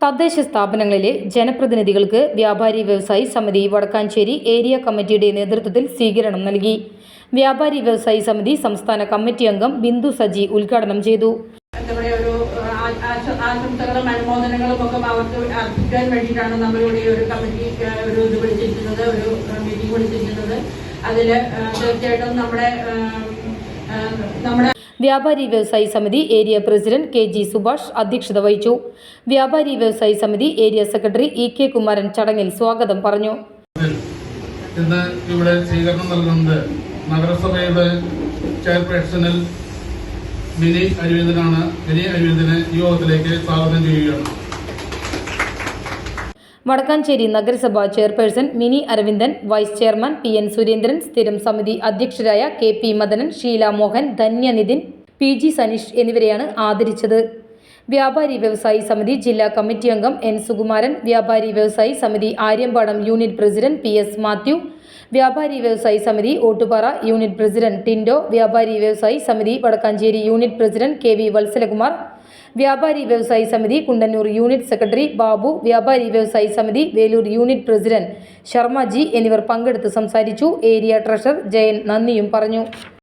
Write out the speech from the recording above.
തദ്ദേശ സ്ഥാപനങ്ങളിലെ ജനപ്രതിനിധികൾക്ക് വ്യാപാരി വ്യവസായി സമിതി വടക്കാഞ്ചേരി ഏരിയ കമ്മിറ്റിയുടെ നേതൃത്വത്തിൽ സ്വീകരണം നൽകി. വ്യാപാരി വ്യവസായി സമിതി സംസ്ഥാന കമ്മിറ്റി അംഗം ബിന്ദു സജി ഉദ്ഘാടനം ചെയ്തു. ആശംസകളും അനുമോദനങ്ങളും ഒക്കെ അവർക്ക് അർപ്പിക്കാൻ വേണ്ടിയിട്ടാണ് നമ്മളിവിടെ ഒരു കമ്മിറ്റി ഒരു മീറ്റിംഗ് വിളിച്ചിരിക്കുന്നത്. അതിൽ തീർച്ചയായിട്ടും നമ്മുടെ വ്യാപാരി വ്യവസായി സമിതി ഏരിയ പ്രസിഡന്റ് KG സുഭാഷ് അധ്യക്ഷത വഹിച്ചു. വ്യാപാരി വ്യവസായി സമിതി ഏരിയ സെക്രട്ടറി EK കുമാരൻ ചടങ്ങിൽ സ്വാഗതം പറഞ്ഞു. ഇന്ന് ഇവിടെ സ്വീകരണം നൽകുന്നത് നഗരസഭയുടെ ചെയർപേഴ്സണൽ മിനി അരവിന്ദനാണ്. മിനി അരവിന്ദനെ ഈ യോഗത്തിലേക്ക് സ്വാഗതം ചെയ്യുകയാണ്. വടക്കാഞ്ചേരി നഗരസഭ chairperson Mini Aravindan, vice chairman PN Surendran, സ്ഥിരം സമിതി അധ്യക്ഷരായ KP മദനൻ, ഷീല മോഹൻ, ധന്യ നിതിൻ, PG സനീഷ് എന്നിവരെയാണ് ആദരിച്ചത്. വ്യാപാരി വ്യവസായി സമിതി ജില്ലാ കമ്മിറ്റി അംഗം N സുകുമാരൻ, വ്യാപാരി വ്യവസായി സമിതി Aryampadam unit president PS Mathew, വ്യാപാരി വ്യവസായി സമിതി ഓട്ടുപാറ യൂണിറ്റ് പ്രസിഡന്റ് ടിൻഡോ, വ്യാപാരി വ്യവസായി സമിതി Vadakkancherry unit president KV Valsalakumar, വ്യാപാരി വ്യവസായി സമിതി കുണ്ടന്നൂർ യൂണിറ്റ് സെക്രട്ടറി ബാബു, വ്യാപാരി വ്യവസായി സമിതി Velur unit president Sharma G എന്നിവർ പങ്കെടുത്ത് സംസാരിച്ചു. ഏരിയ ട്രഷറർ ജയൻ നന്ദിയും പറഞ്ഞു.